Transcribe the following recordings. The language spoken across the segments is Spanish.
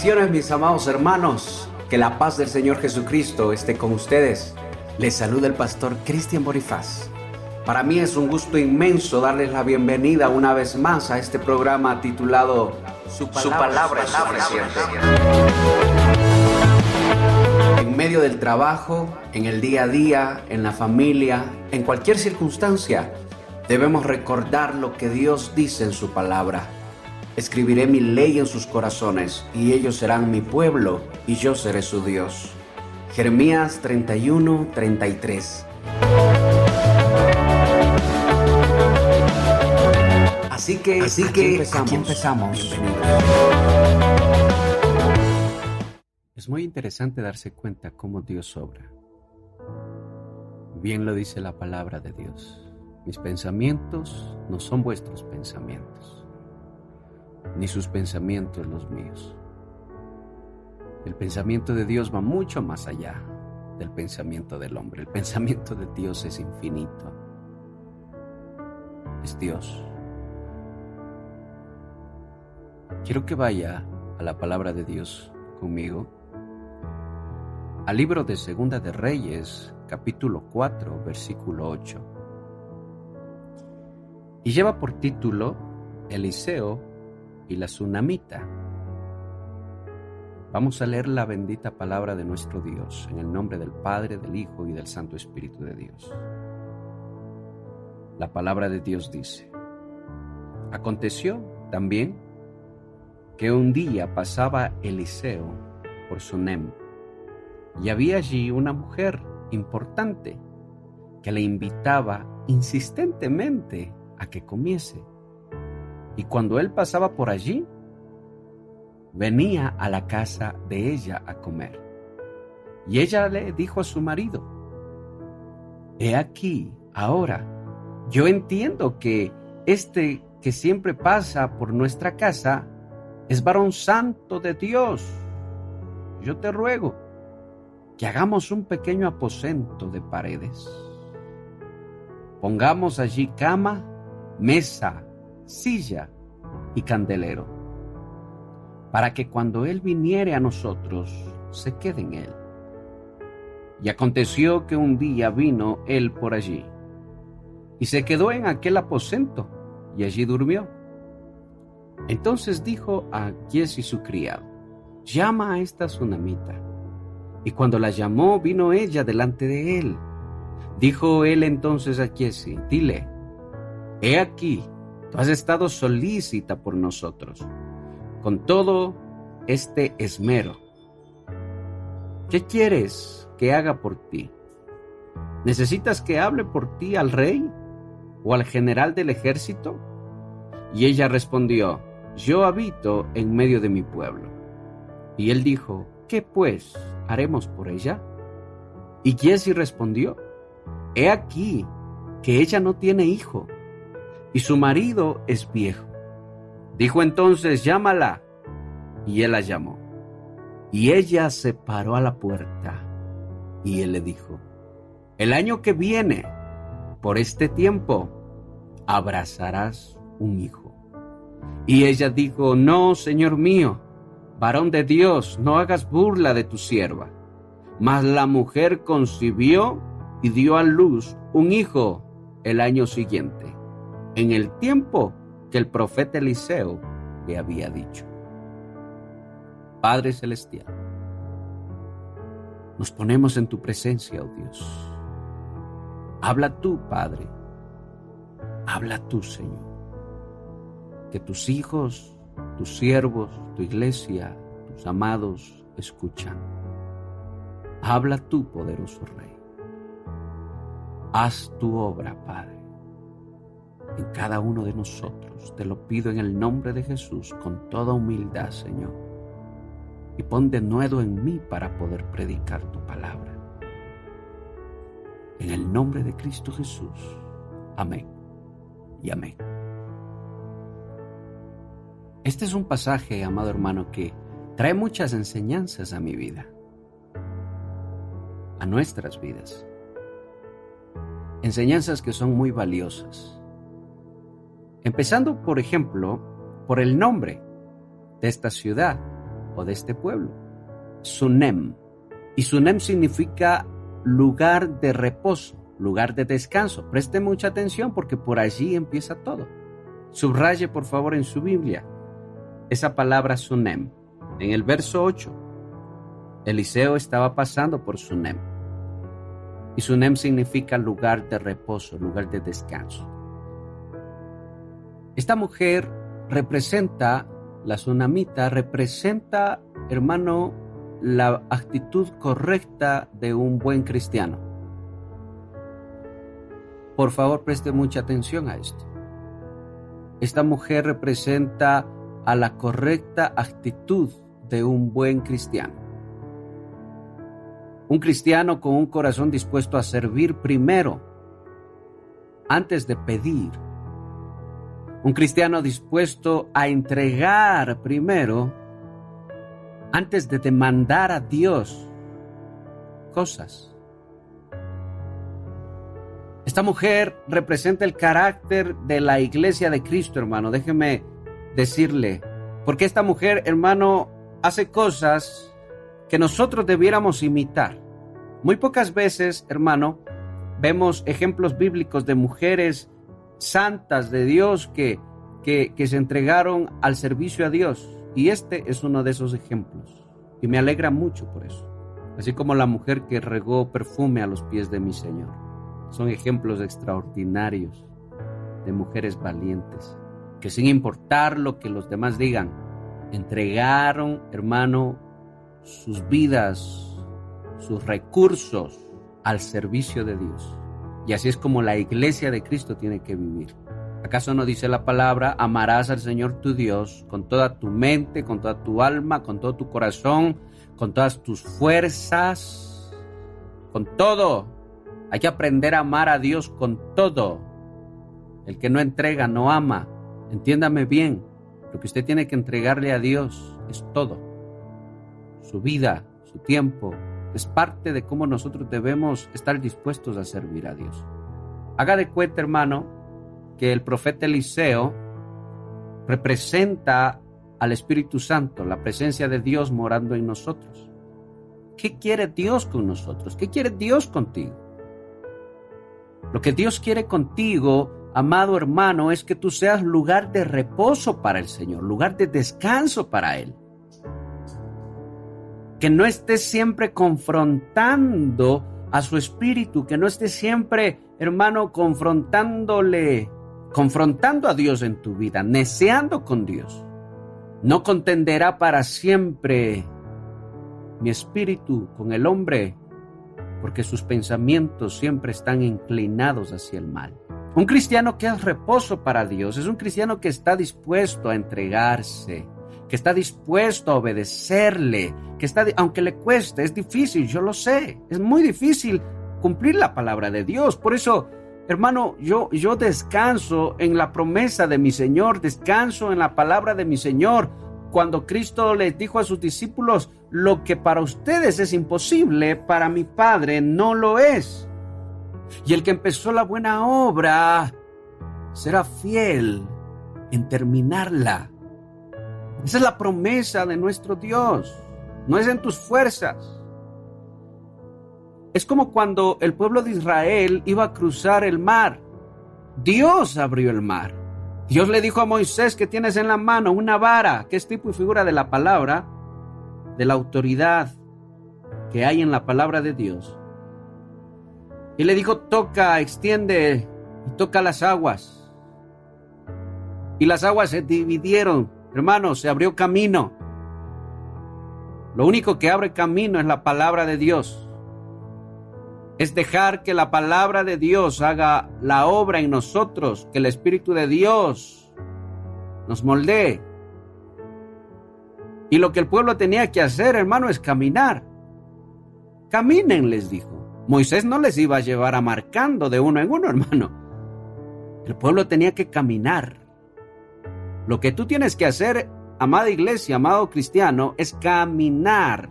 Bendiciones, mis amados hermanos. Que la paz del Señor Jesucristo esté con ustedes. Les saluda el pastor Cristian Bonifaz. Para mí es un gusto inmenso darles la bienvenida una vez más a este programa titulado Su palabra es suficiente. En medio del trabajo, en el día a día, en la familia, en cualquier circunstancia, debemos recordar lo que Dios dice en su palabra. Escribiré mi ley en sus corazones, y ellos serán mi pueblo, y yo seré su Dios. Jeremías 31:33. Así que aquí empezamos. Bienvenidos. Es muy interesante darse cuenta cómo Dios obra. Bien lo dice la palabra de Dios. Mis pensamientos no son vuestros pensamientos, ni sus pensamientos los míos. El pensamiento de Dios va mucho más allá del pensamiento del hombre. El pensamiento de Dios es infinito. Es Dios. Quiero que vaya a la palabra de Dios conmigo, al libro de Segunda de Reyes, capítulo 4, versículo 8. Y lleva por título Eliseo y la Tsunamita. Vamos a leer la bendita palabra de nuestro Dios, en el nombre del Padre, del Hijo y del Santo Espíritu de Dios. La palabra de Dios dice: Aconteció también que un día pasaba Eliseo por Sunem, y había allí una mujer importante que le invitaba insistentemente a que comiese. Y cuando él pasaba por allí, venía a la casa de ella a comer. Y ella le dijo a su marido: He aquí, ahora, yo entiendo que este que siempre pasa por nuestra casa es varón santo de Dios. Yo te ruego que hagamos un pequeño aposento de paredes. Pongamos allí cama, mesa, silla y candelero, para que cuando él viniere a nosotros, se quede en él. Y aconteció que un día vino él por allí, y se quedó en aquel aposento, y allí durmió. Entonces dijo a Giezi su criado: Llama a esta Tsunamita. Y cuando la llamó, vino ella delante de él. Dijo él entonces a Giezi: Dile, he aquí, tú has estado solícita por nosotros, con todo este esmero. ¿Qué quieres que haga por ti? ¿Necesitas que hable por ti al rey o al general del ejército? Y ella respondió: Yo habito en medio de mi pueblo. Y él dijo: ¿Qué pues haremos por ella? Y Giezi respondió: He aquí que ella no tiene hijo, y su marido es viejo. Dijo entonces: Llámala. Y él la llamó. Y ella se paró a la puerta, y él le dijo: El año que viene, por este tiempo, abrazarás un hijo. Y ella dijo: No, señor mío, varón de Dios, no hagas burla de tu sierva. Mas la mujer concibió y dio a luz un hijo el año siguiente, en el tiempo que el profeta Eliseo le había dicho. Padre Celestial, nos ponemos en tu presencia, oh Dios. Habla tú, Padre. Habla tú, Señor. Que tus hijos, tus siervos, tu iglesia, tus amados escuchan. Habla tú, poderoso Rey. Haz tu obra, Padre, en cada uno de nosotros. Te lo pido en el nombre de Jesús, con toda humildad, Señor. Y pon denuedo en mí para poder predicar tu palabra. En el nombre de Cristo Jesús. Amén y amén. Este es un pasaje, amado hermano, que trae muchas enseñanzas a mi vida, a nuestras vidas. Enseñanzas que son muy valiosas. Empezando, por ejemplo, por el nombre de esta ciudad, o de este pueblo. Sunem. Y Sunem significa lugar de reposo, lugar de descanso. Preste mucha atención porque por allí empieza todo. Subraye por favor en su Biblia esa palabra Sunem. En el verso 8, Eliseo estaba pasando por Sunem. Y Sunem significa lugar de reposo, lugar de descanso. Esta mujer representa, la sunamita representa, hermano, la actitud correcta de un buen cristiano. Por favor, preste mucha atención a esto. Esta mujer representa a la correcta actitud de un buen cristiano. Un cristiano con un corazón dispuesto a servir primero, antes de pedir. Un cristiano dispuesto a entregar primero, antes de demandar a Dios cosas. Esta mujer representa el carácter de la iglesia de Cristo, hermano. Déjeme decirle, porque esta mujer, hermano, hace cosas que nosotros debiéramos imitar. Muy pocas veces, hermano, vemos ejemplos bíblicos de mujeres santas de Dios que se entregaron al servicio a Dios. Y este es uno de esos ejemplos. Y me alegra mucho por eso. Así como la mujer que regó perfume a los pies de mi Señor. Son ejemplos extraordinarios de mujeres valientes, que sin importar lo que los demás digan, entregaron, hermano, sus vidas, sus recursos al servicio de Dios. Y así es como la iglesia de Cristo tiene que vivir. ¿Acaso no dice la palabra, amarás al Señor tu Dios con toda tu mente, con toda tu alma, con todo tu corazón, con todas tus fuerzas, con todo? Hay que aprender a amar a Dios con todo. El que no entrega no ama. Entiéndame bien, lo que usted tiene que entregarle a Dios es todo. Su vida, su tiempo, es parte de cómo nosotros debemos estar dispuestos a servir a Dios. Haga de cuenta, hermano, que el profeta Eliseo representa al Espíritu Santo, la presencia de Dios morando en nosotros. ¿Qué quiere Dios con nosotros? ¿Qué quiere Dios contigo? Lo que Dios quiere contigo, amado hermano, es que tú seas lugar de reposo para el Señor, lugar de descanso para Él. Que no estés siempre confrontando a su espíritu, que no estés siempre, hermano, confrontando a Dios en tu vida, neceando con Dios. No contenderá para siempre mi espíritu con el hombre, porque sus pensamientos siempre están inclinados hacia el mal. Un cristiano que es reposo para Dios es un cristiano que está dispuesto a entregarse, que está dispuesto a obedecerle, aunque le cueste, es difícil, yo lo sé, es muy difícil cumplir la palabra de Dios. Por eso, hermano, yo descanso en la promesa de mi Señor, descanso en la palabra de mi Señor. Cuando Cristo les dijo a sus discípulos, lo que para ustedes es imposible, para mi Padre no lo es. Y el que empezó la buena obra será fiel en terminarla. Esa es la promesa de nuestro Dios. No es en tus fuerzas. Es como cuando el pueblo de Israel iba a cruzar el mar. Dios abrió el mar. Dios le dijo a Moisés que tienes en la mano una vara, que es tipo y figura de la palabra, de la autoridad que hay en la palabra de Dios. Y le dijo, toca, extiende y toca las aguas. Y las aguas se dividieron, hermanos, se abrió camino. Lo único que abre camino es la palabra de Dios. Es dejar que la palabra de Dios haga la obra en nosotros, que el Espíritu de Dios nos moldee. Y lo que el pueblo tenía que hacer, hermano, es caminar. Caminen, les dijo. Moisés no les iba a llevar amarcando de uno en uno, hermano. El pueblo tenía que caminar. Lo que tú tienes que hacer, amada iglesia, amado cristiano, es caminar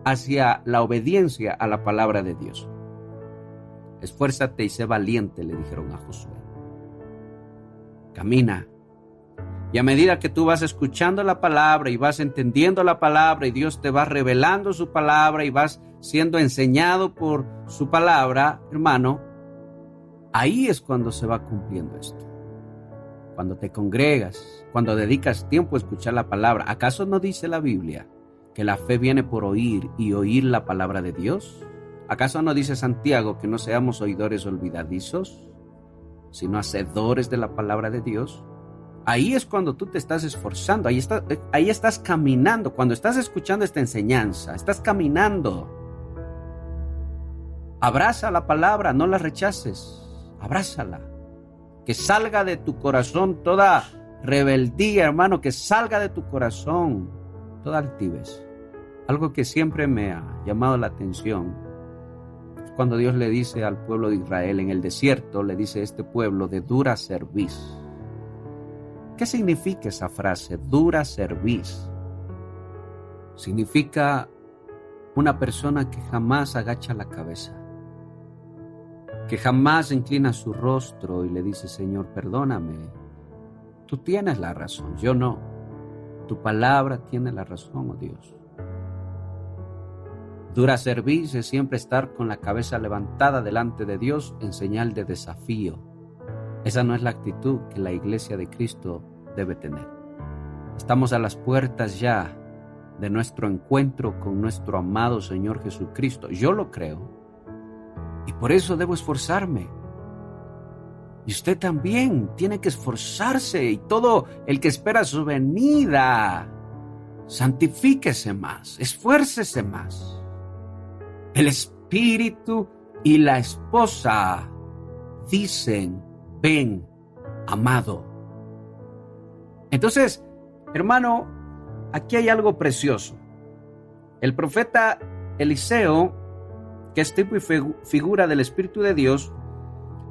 hacia la obediencia a la palabra de Dios. Esfuérzate y sé valiente, le dijeron a Josué. Camina. Y a medida que tú vas escuchando la palabra y vas entendiendo la palabra y Dios te va revelando su palabra y vas siendo enseñado por su palabra, hermano, ahí es cuando se va cumpliendo esto. Cuando te congregas, cuando dedicas tiempo a escuchar la palabra. ¿Acaso no dice la Biblia que la fe viene por oír y oír la palabra de Dios? ¿Acaso no dice Santiago que no seamos oidores olvidadizos, sino hacedores de la palabra de Dios? Ahí es cuando tú te estás esforzando, ahí estás caminando. Cuando estás escuchando esta enseñanza, estás caminando. Abraza la palabra, no la rechaces, abrázala. Que salga de tu corazón toda rebeldía, hermano, que salga de tu corazón toda altivez. Algo que siempre me ha llamado la atención es cuando Dios le dice al pueblo de Israel en el desierto, le dice a este pueblo de dura cerviz. ¿Qué significa esa frase, dura cerviz? Significa una persona que jamás agacha la cabeza, que jamás inclina su rostro y le dice, Señor, perdóname, tú tienes la razón, yo no. Tu palabra tiene la razón, oh Dios. Dura cerviz es siempre estar con la cabeza levantada delante de Dios en señal de desafío. Esa no es la actitud que la iglesia de Cristo debe tener. Estamos a las puertas ya de nuestro encuentro con nuestro amado Señor Jesucristo. Yo lo creo y por eso debo esforzarme. Y usted también tiene que esforzarse, y todo el que espera su venida, santifíquese más, esfuércese más. El espíritu y la esposa dicen, ven, amado. Entonces, hermano, aquí hay algo precioso. El profeta Eliseo, que es tipo y figura del Espíritu de Dios,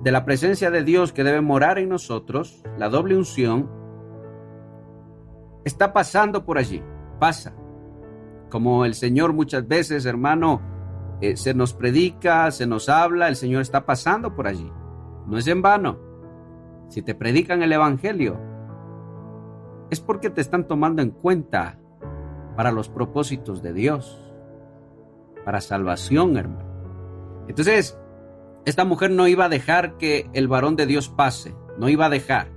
de la presencia de Dios que debe morar en nosotros, la doble unción, está pasando por allí, pasa. Como el Señor muchas veces, hermano, se nos predica, se nos habla, el Señor está pasando por allí. No es en vano. Si te predican el Evangelio, es porque te están tomando en cuenta para los propósitos de Dios, para salvación, hermano. Entonces, esta mujer no iba a dejar que el varón de Dios pase, no iba a dejar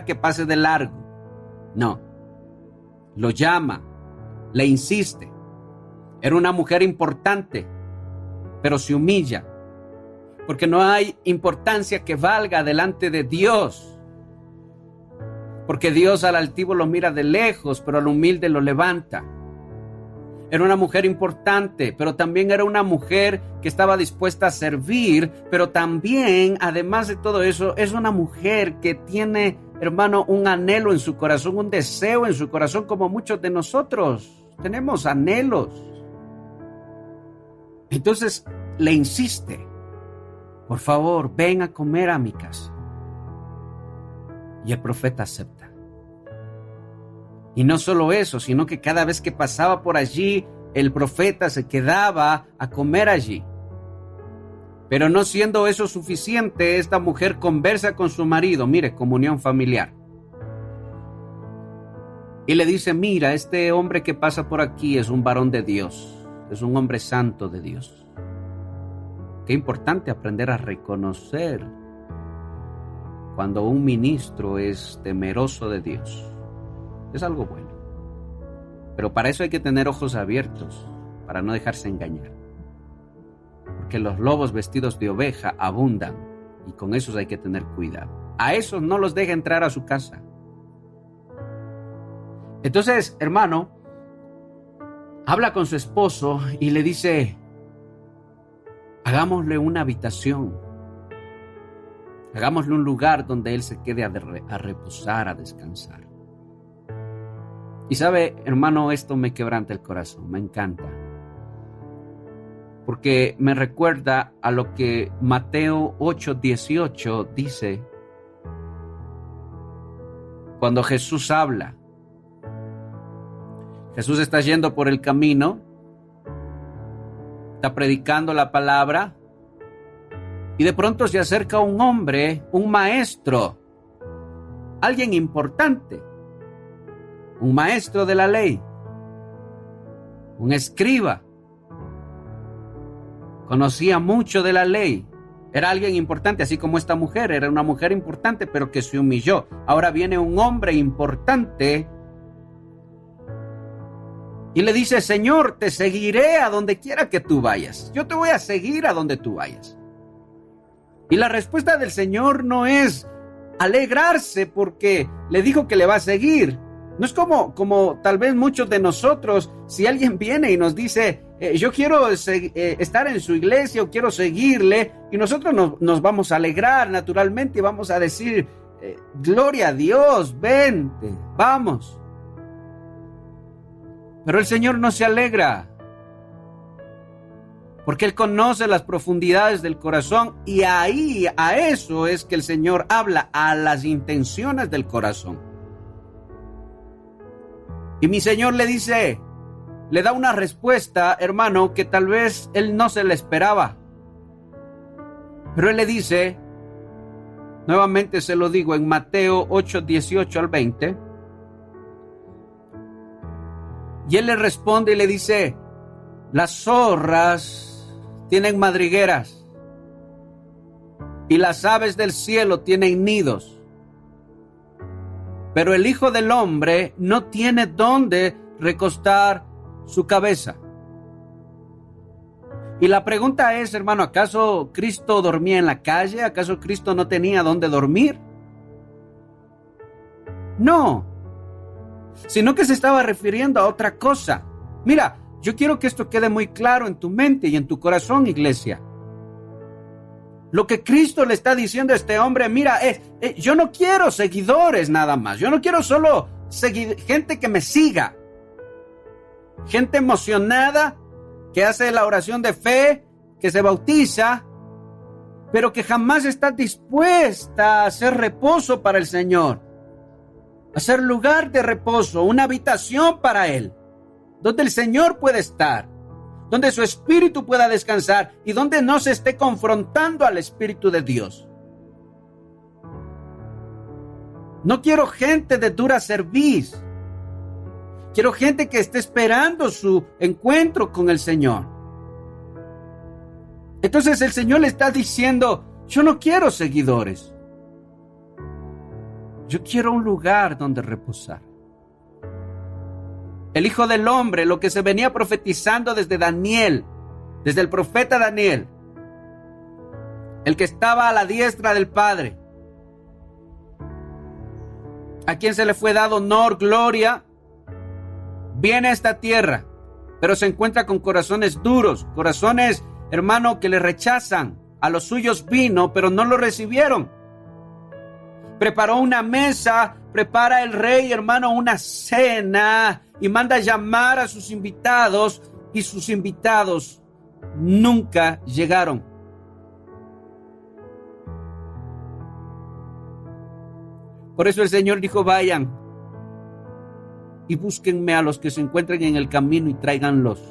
que pase de largo, no. Lo llama, le insiste. Era una mujer importante, pero se humilla, porque no hay importancia que valga delante de Dios. Porque Dios al altivo lo mira de lejos, pero al humilde lo levanta. Era una mujer importante, pero también era una mujer que estaba dispuesta a servir, pero también, además de todo eso, es una mujer que tiene, hermano, un anhelo en su corazón, un deseo en su corazón, como muchos de nosotros. Tenemos anhelos. Entonces le insiste, por favor, ven a comer a mi casa. Y el profeta acepta. Y no solo eso, sino que cada vez que pasaba por allí, el profeta se quedaba a comer allí. Pero no siendo eso suficiente, esta mujer conversa con su marido, mire, comunión familiar. Y le dice, mira, este hombre que pasa por aquí es un varón de Dios, es un hombre santo de Dios. Qué importante aprender a reconocer cuando un ministro es temeroso de Dios. Es algo bueno. Pero para eso hay que tener ojos abiertos, para no dejarse engañar. Porque los lobos vestidos de oveja abundan, y con esos hay que tener cuidado. A esos no los deja entrar a su casa. Entonces, hermano, habla con su esposo y le dice, hagámosle una habitación. Hagámosle un lugar donde él se quede a reposar, a descansar. Y sabe, hermano, esto me quebranta el corazón, me encanta. Porque me recuerda a lo que Mateo 8:18 dice. Cuando Jesús habla. Jesús está yendo por el camino. Está predicando la palabra. Y de pronto se acerca un hombre, un maestro. alguien importante, un maestro de la ley, un escriba. Conocía mucho de la ley. Era alguien importante, así como esta mujer. Era una mujer importante, pero que se humilló. Ahora viene un hombre importante y le dice: Señor, te seguiré a donde quiera que tú vayas. Yo te voy a seguir a donde tú vayas. Y la respuesta del Señor no es alegrarse porque le dijo que le va a seguir. No es como tal vez muchos de nosotros, si alguien viene y nos dice: yo quiero estar en su iglesia o quiero seguirle, y nosotros nos vamos a alegrar naturalmente y vamos a decir: gloria a Dios, vente, vamos. Pero el Señor no se alegra, porque Él conoce las profundidades del corazón, y ahí a eso es que el Señor habla, a las intenciones del corazón. Y mi Señor le dice, le da una respuesta, hermano, que tal vez Él no se le esperaba. Pero Él le dice, nuevamente se lo digo en Mateo 8, 18 al 20, y Él le responde y le dice: las zorras tienen madrigueras y las aves del cielo tienen nidos, pero el Hijo del Hombre no tiene dónde recostar su cabeza. Y la pregunta es, hermano, ¿acaso Cristo dormía en la calle? ¿Acaso Cristo no tenía dónde dormir? No, sino que se estaba refiriendo a otra cosa. Mira, yo quiero que esto quede muy claro en tu mente y en tu corazón, iglesia. Lo que Cristo le está diciendo a este hombre, mira, yo no quiero seguidores nada más. Yo no quiero solo gente que me siga. Gente emocionada, que hace la oración de fe, que se bautiza, pero que jamás está dispuesta a hacer reposo para el Señor. Hacer lugar de reposo, una habitación para Él, donde el Señor puede estar, donde su espíritu pueda descansar y donde no se esté confrontando al Espíritu de Dios. No quiero gente de dura cerviz. Quiero gente que esté esperando su encuentro con el Señor. Entonces el Señor le está diciendo: yo no quiero seguidores. Yo quiero un lugar donde reposar. El Hijo del Hombre, lo que se venía profetizando desde Daniel, desde el profeta Daniel, el que estaba a la diestra del Padre, a quien se le fue dado honor, gloria, viene a esta tierra, pero se encuentra con corazones duros, corazones, hermano, que le rechazan. A los suyos vino, pero no lo recibieron. Preparó una mesa, prepara el rey, hermano, una cena, y manda llamar a sus invitados, y sus invitados nunca llegaron. Por eso el Señor dijo: vayan y búsquenme a los que se encuentren en el camino y tráiganlos.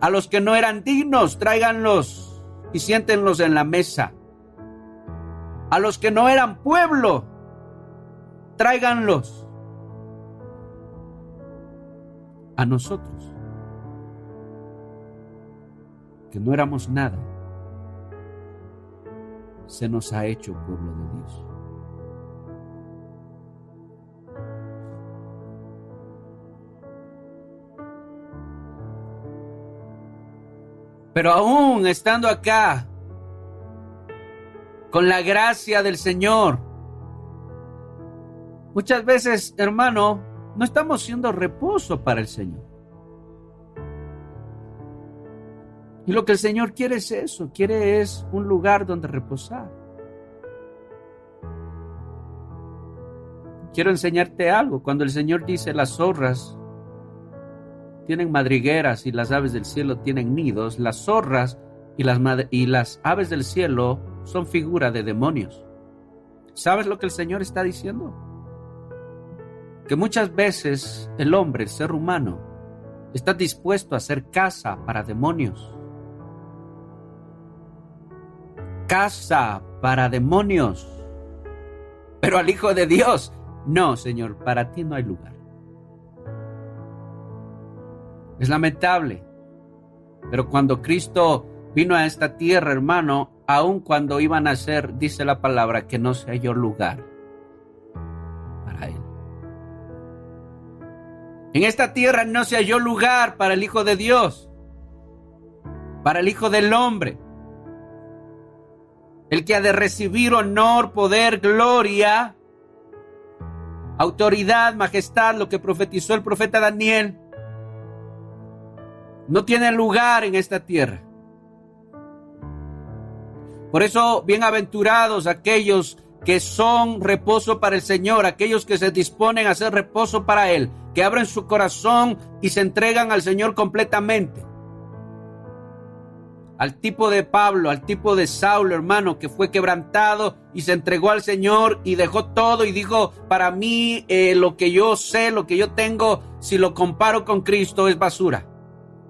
A los que no eran dignos, tráiganlos y siéntenlos en la mesa. A los que no eran pueblo, tráiganlos. A nosotros, que no éramos nada, se nos ha hecho pueblo de Dios. Pero aún estando acá, con la gracia del Señor, muchas veces, hermano, no estamos siendo reposo para el Señor. Y lo que el Señor quiere es eso, quiere es un lugar donde reposar. Quiero enseñarte algo. Cuando el Señor dice: las zorras tienen madrigueras y las aves del cielo tienen nidos, las zorras y las aves del cielo son figura de demonios. ¿Sabes lo que el Señor está diciendo? Que muchas veces el hombre, el ser humano, está dispuesto a hacer casa para demonios. Casa para demonios. Pero al Hijo de Dios, no, Señor, para ti no hay lugar. Es lamentable, pero cuando Cristo vino a esta tierra, hermano, aun cuando iba a nacer, dice la palabra, que no se halló lugar para él. En esta tierra no se halló lugar para el Hijo de Dios, para el Hijo del Hombre, el que ha de recibir honor, poder, gloria, autoridad, majestad, lo que profetizó el profeta Daniel. No tiene lugar en esta tierra. Por eso, bienaventurados aquellos que son reposo para el Señor, aquellos que se disponen a hacer reposo para Él, que abren su corazón y se entregan al Señor completamente. Al tipo de Pablo, al tipo de Saulo, hermano, que fue quebrantado y se entregó al Señor y dejó todo y dijo, para mí lo que yo sé, lo que yo tengo, si lo comparo con Cristo es basura.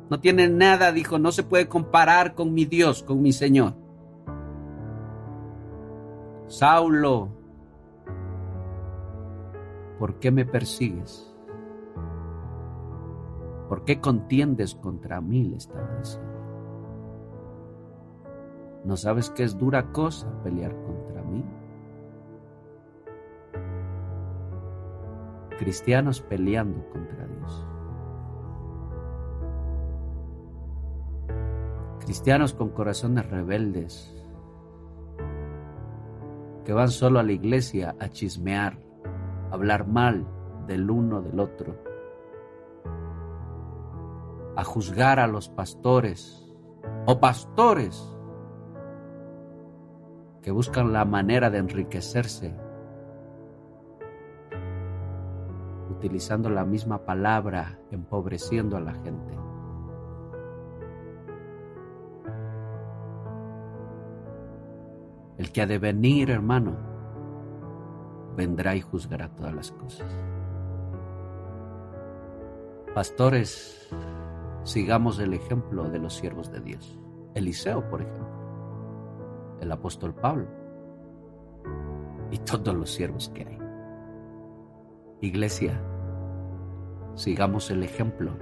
No tiene nada, dijo, no se puede comparar con mi Dios, con mi Señor. Saulo, ¿por qué me persigues? ¿Por qué contiendes contra mí? Le estaba diciendo. ¿No sabes que es dura cosa pelear contra mí? Cristianos peleando contra Dios. Cristianos con corazones rebeldes, que van solo a la iglesia a chismear, a hablar mal del uno del otro, a juzgar a los pastores o pastores que buscan la manera de enriquecerse utilizando la misma palabra, empobreciendo a la gente. El que ha de venir, hermano, vendrá y juzgará todas las cosas. Pastores, sigamos el ejemplo de los siervos de Dios. Eliseo, por ejemplo, el apóstol Pablo y todos los siervos que hay. Iglesia, sigamos el ejemplo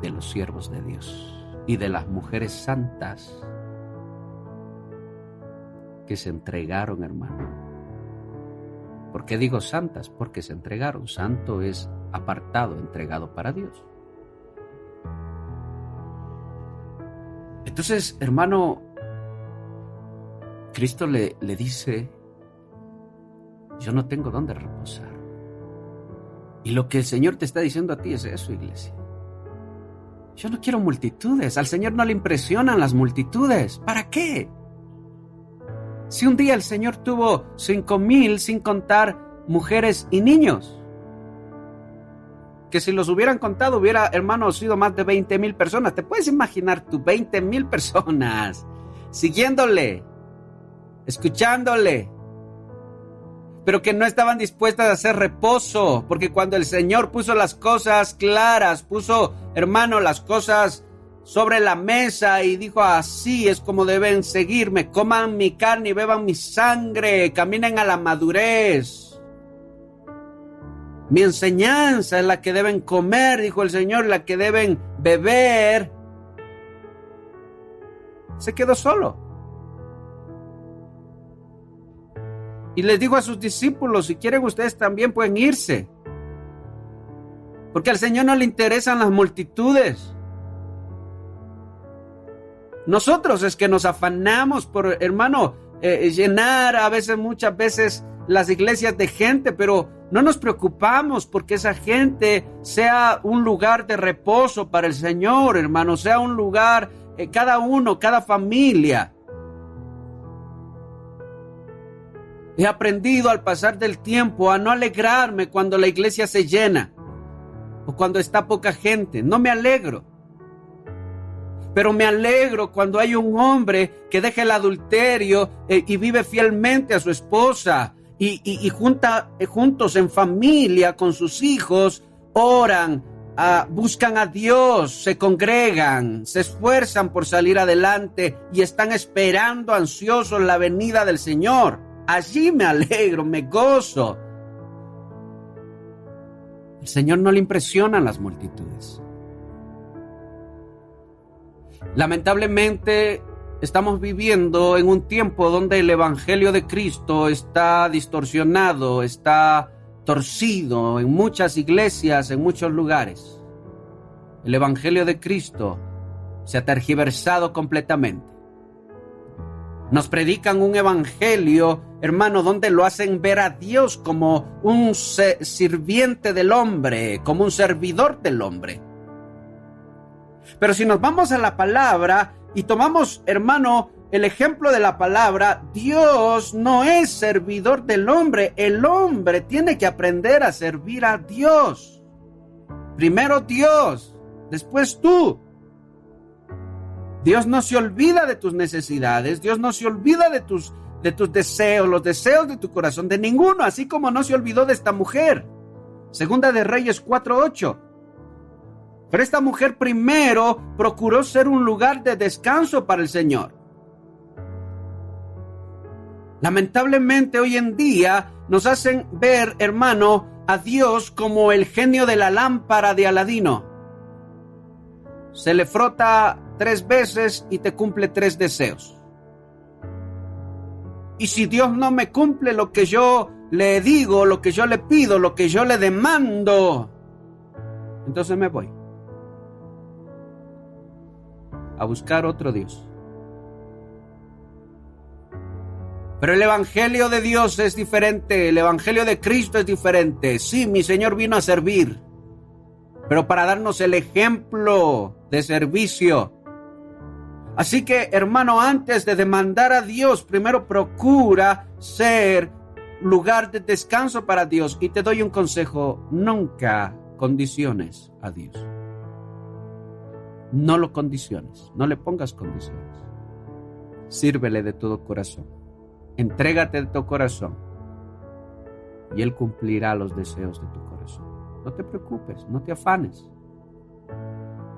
de los siervos de Dios y de las mujeres santas que se entregaron, hermano. ¿Por qué digo santas? Porque se entregaron. Santo es apartado, entregado para Dios. Entonces, hermano, Cristo le dice, yo no tengo dónde reposar. Y lo que el Señor te está diciendo a ti es eso, iglesia. Yo no quiero multitudes. Al Señor no le impresionan las multitudes. ¿Para qué? Si un día el Señor tuvo 5,000 sin contar mujeres y niños, que si los hubieran contado hubiera, hermano, sido más de 20,000 personas. ¿Te puedes imaginar tú 20,000 personas siguiéndole, escuchándole, pero que no estaban dispuestas a hacer reposo? Porque cuando el Señor puso las cosas claras, puso, hermano, las cosas sobre la mesa y dijo, así es como deben seguirme, coman mi carne y beban mi sangre, caminen a la madurez. Mi enseñanza es la que deben comer, dijo el Señor, la que deben beber. Se quedó solo. Y les dijo a sus discípulos, si quieren ustedes también pueden irse. Porque al Señor no le interesan las multitudes. Nosotros es que nos afanamos por, hermano, llenar muchas veces las iglesias de gente, pero no nos preocupamos porque esa gente sea un lugar de reposo para el Señor, hermano, sea un lugar, cada uno, cada familia. He aprendido al pasar del tiempo a no alegrarme cuando la iglesia se llena o cuando está poca gente. No me alegro. Pero me alegro cuando hay un hombre que deja el adulterio y vive fielmente a su esposa y juntos en familia con sus hijos oran, buscan a Dios, se congregan, se esfuerzan por salir adelante y están esperando ansiosos la venida del Señor. Allí me alegro, me gozo. El Señor no le impresionan las multitudes. Lamentablemente, estamos viviendo en un tiempo donde el Evangelio de Cristo está distorsionado, está torcido en muchas iglesias, en muchos lugares. El Evangelio de Cristo se ha tergiversado completamente. Nos predican un evangelio, hermano, donde lo hacen ver a Dios como un sirviente del hombre, como un servidor del hombre. Pero si nos vamos a la palabra y tomamos, hermano, el ejemplo de la palabra, Dios no es servidor del hombre. El hombre tiene que aprender a servir a Dios. Primero Dios, después tú. Dios no se olvida de tus necesidades, Dios no se olvida de tus deseos, los deseos de tu corazón, de ninguno, así como no se olvidó de esta mujer. Segunda de Reyes 4:8. Pero esta mujer primero procuró ser un lugar de descanso para el Señor. Lamentablemente hoy en día nos hacen ver, hermano, a Dios como el genio de la lámpara de Aladino. Se le frota 3 veces y te cumple 3 deseos. Y si Dios no me cumple lo que yo le digo, lo que yo le pido, lo que yo le demando, entonces me voy a buscar otro Dios. Pero el Evangelio de Dios es diferente, el Evangelio de Cristo es diferente. Sí, mi Señor vino a servir, pero para darnos el ejemplo de servicio. Así que, hermano, antes de demandar a Dios, primero procura ser lugar de descanso para Dios. Y te doy un consejo: nunca condiciones a Dios. No lo condiciones, no le pongas condiciones. Sírvele de todo corazón. Entrégate de tu corazón y Él cumplirá los deseos de tu corazón. No te preocupes, no te afanes.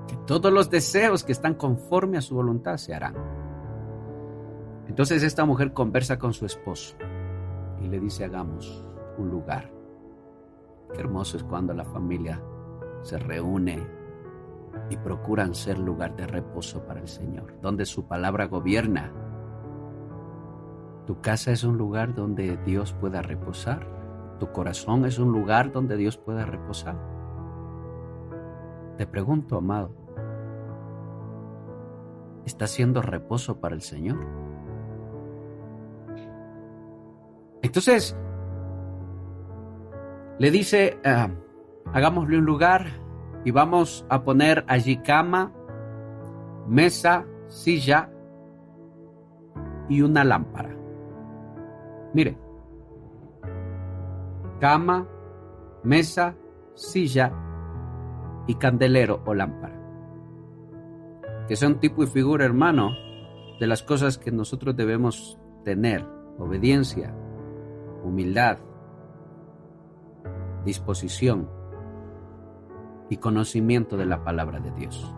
Que todos los deseos que están conforme a su voluntad se harán. Entonces esta mujer conversa con su esposo y le dice: hagamos un lugar. Qué hermoso es cuando la familia se reúne y procuran ser lugar de reposo para el Señor, donde su palabra gobierna. Tu casa es un lugar donde Dios pueda reposar. Tu corazón es un lugar donde Dios pueda reposar. Te pregunto, amado, ¿está haciendo reposo para el Señor? Entonces, le dice, hagámosle un lugar y vamos a poner allí cama, mesa, silla y una lámpara. Mire, cama, mesa, silla y candelero o lámpara, que son tipo y figura, hermano, de las cosas que nosotros debemos tener: obediencia, humildad, disposición y conocimiento de la palabra de Dios.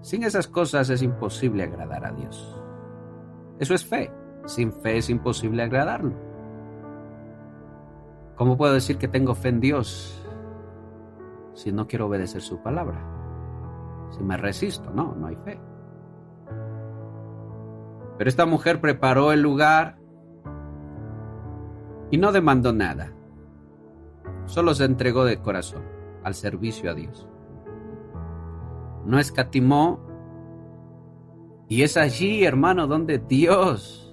Sin esas cosas es imposible agradar a Dios. Eso es fe. Sin fe es imposible agradarlo. ¿Cómo puedo decir que tengo fe en Dios si no quiero obedecer su palabra? Si me resisto, no hay fe. Pero esta mujer preparó el lugar y no demandó nada. Solo se entregó de corazón al servicio a Dios. No escatimó. Y es allí, hermano, donde Dios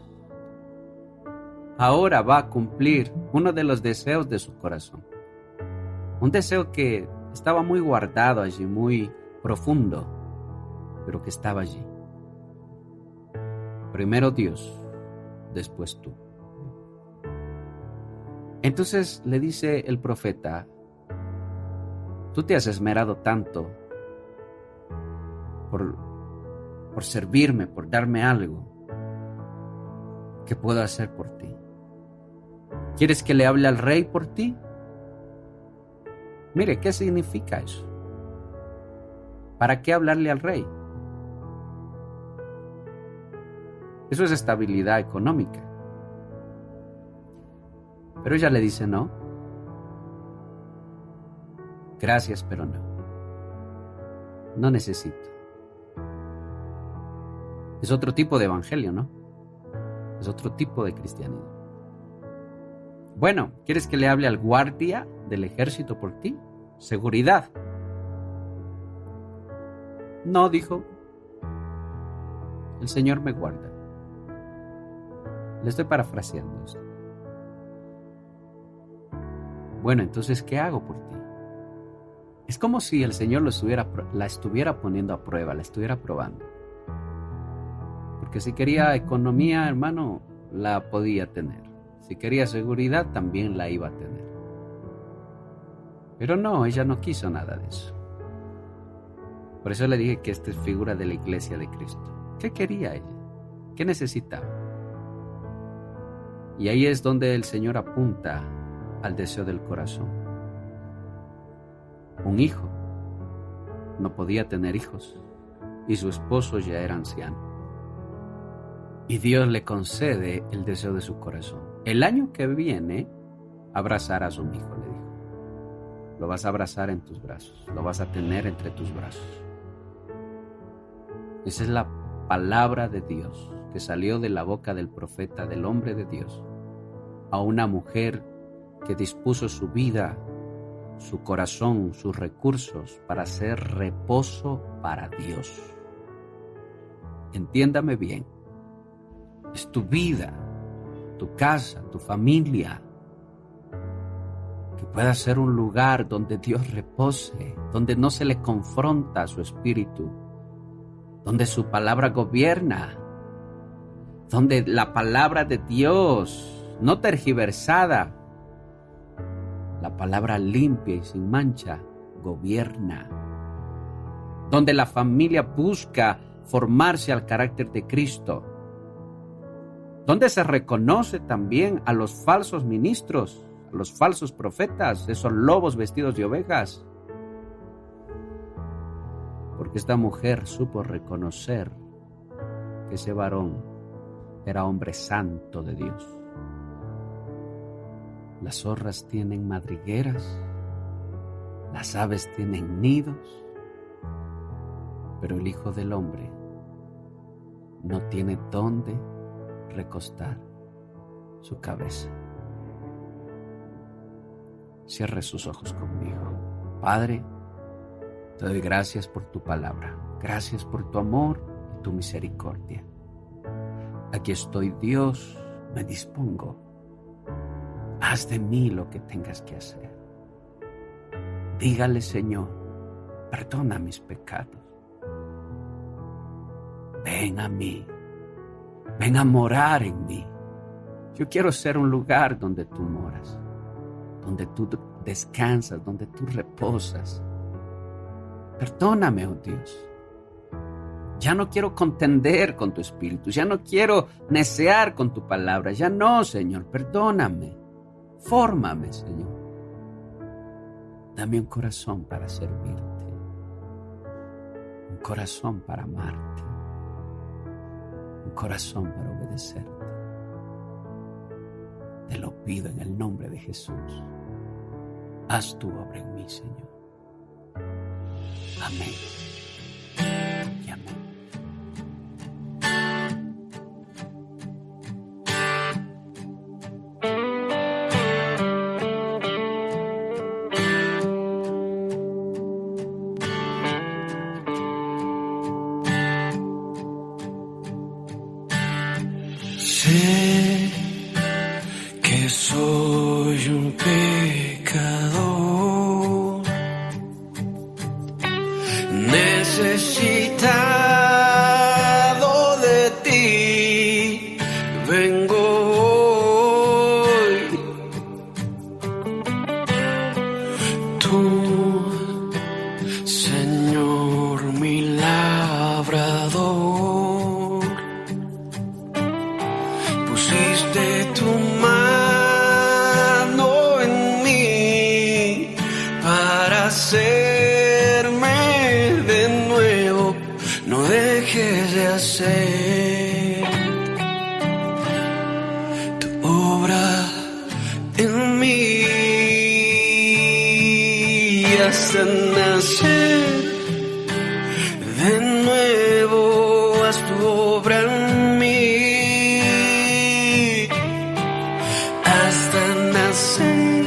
ahora va a cumplir uno de los deseos de su corazón. Un deseo que estaba muy guardado allí, muy profundo, pero que estaba allí. Primero Dios, después tú. Entonces le dice el profeta: tú te has esmerado tanto por servirme, por darme algo. ¿Qué puedo hacer por ti? ¿Quieres que le hable al rey por ti? Mire, ¿qué significa eso? ¿Para qué hablarle al rey? Eso es estabilidad económica. Pero ella le dice no. Gracias, pero no. No necesito. Es otro tipo de evangelio, ¿no? Es otro tipo de cristianismo. Bueno, ¿quieres que le hable al guardia del ejército por ti? Seguridad. No, dijo. El Señor me guarda. Le estoy parafraseando esto. Bueno, entonces, ¿qué hago por ti? Es como si el Señor la estuviera poniendo a prueba, la estuviera probando. Porque si quería economía, hermano, la podía tener. Si quería seguridad, también la iba a tener. Pero no, ella no quiso nada de eso. Por eso le dije que esta es figura de la iglesia de Cristo. ¿Qué quería ella? ¿Qué necesitaba? Y ahí es donde el Señor apunta al deseo del corazón. Un hijo. No podía tener hijos y su esposo ya era anciano. Y Dios le concede el deseo de su corazón. El año que viene abrazarás a un hijo, le dijo. Lo vas a abrazar en tus brazos, lo vas a tener entre tus brazos. Esa es la palabra de Dios que salió de la boca del profeta, del hombre de Dios, a una mujer que dispuso su vida, su corazón, sus recursos para hacer reposo para Dios. Entiéndame bien, es tu vida, tu casa, tu familia, que pueda ser un lugar donde Dios repose, donde no se le confronta a su espíritu, donde su palabra gobierna, donde la palabra de Dios, no tergiversada, la palabra limpia y sin mancha, gobierna. Donde la familia busca formarse al carácter de Cristo. Donde se reconoce también a los falsos ministros, a los falsos profetas, esos lobos vestidos de ovejas. Porque esta mujer supo reconocer que ese varón era hombre santo de Dios. Las zorras tienen madrigueras, las aves tienen nidos, pero el Hijo del Hombre no tiene dónde recostar su cabeza. Cierre sus ojos conmigo. Padre, te doy gracias por tu palabra, gracias por tu amor y tu misericordia. Aquí estoy, Dios, me dispongo. Haz de mí lo que tengas que hacer. Dígale, Señor, perdona mis pecados. Ven a mí, ven a morar en mí. Yo quiero ser un lugar donde tú moras, donde tú descansas, donde tú reposas. Perdóname, oh Dios. Ya no quiero contender con tu espíritu, ya no quiero necear con tu palabra, ya no, Señor, perdóname. Fórmame, Señor. Dame un corazón para servirte, un corazón para amarte, un corazón para obedecerte. Te lo pido en el nombre de Jesús. Haz tu obra en mí, Señor. Amén. Y amén. Sé que soy un pecador, necesitado de ti, vengo hoy. Tú, Señor, mi labrador, pusiste tu mano en mí para hacerme de nuevo. No dejes de hacer tu obra en hasta nacer de nuevo, haz tu obra en mí, hasta nacer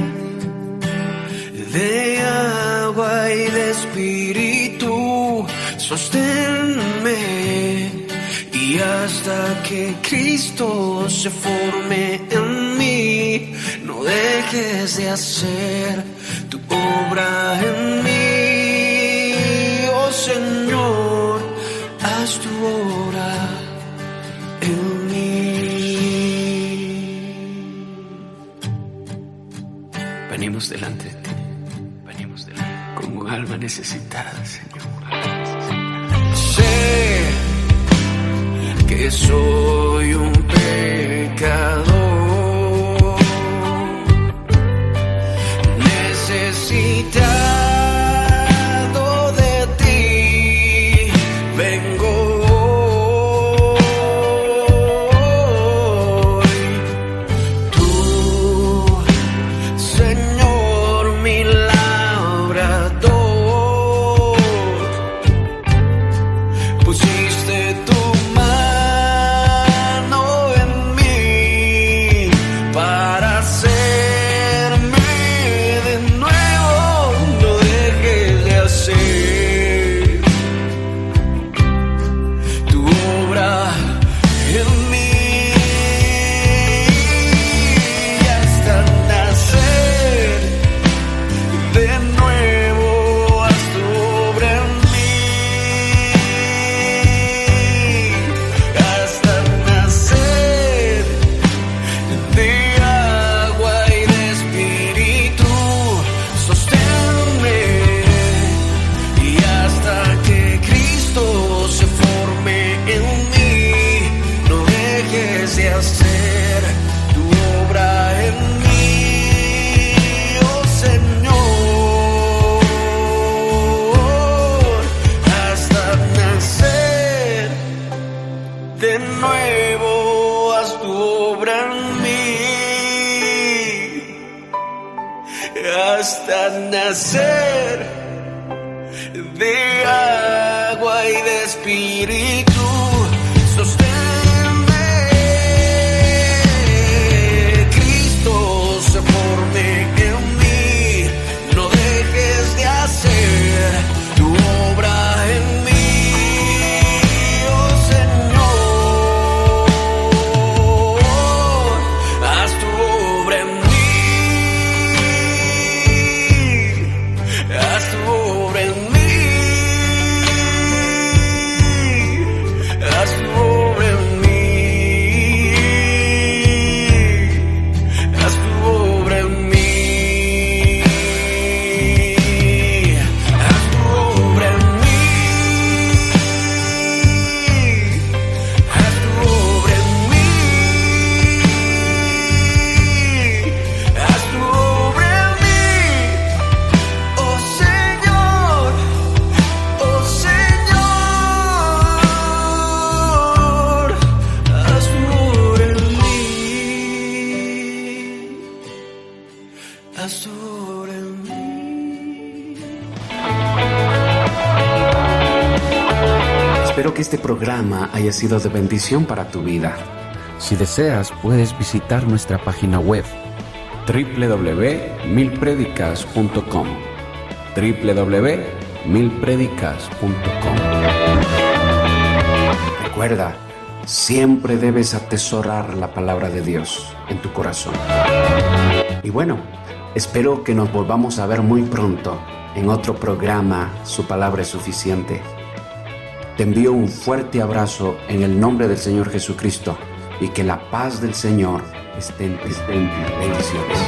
de agua y de espíritu, sosténme, y hasta que Cristo se forme en mí, no dejes de hacer tu obra en mí. Oh Señor, haz tu obra en mí. Venimos delante de ti, con un alma necesitada, Señor. Sé que soy un pecador, necesitado de ti, vengo hoy. Tú, Señor, mi labrador, pusiste tu mano en mí para hacerme de nuevo, no dejes de hacer tu obra en mí, hasta nacer de nuevo, haz tu obra en mí, hasta nacer de agua y de espíritu, sosténme, y hasta que Cristo se forme en mí, no dejes de hacer tu obra en mí, oh Señor, hasta nacer de nuevo, haz tu obra en mí, hasta nacer de agua y de espíritu, sosténme, Cristo se forme en mí, no dejes de hacer tu obra en mí, oh Señor, haz tu obra en mí, haz tu obra en mí, haz tu obra en mí, haz tu obra en mí, haz tu obra en mí, haz tu obra en mí, haz tu obra en mí, oh Señor, oh Señor, haz tu obra en mí, haz tu obra en mí. Espero que este programa haya sido de bendición para tu vida. Si deseas, puedes visitar nuestra página web www.milpredicas.com www.milpredicas.com. Recuerda, siempre debes atesorar la palabra de Dios en tu corazón. Y bueno, espero que nos volvamos a ver muy pronto en otro programa, Su Palabra es Suficiente. Te envío un fuerte abrazo en el nombre del Señor Jesucristo y que la paz del Señor esté en ti. Bendiciones.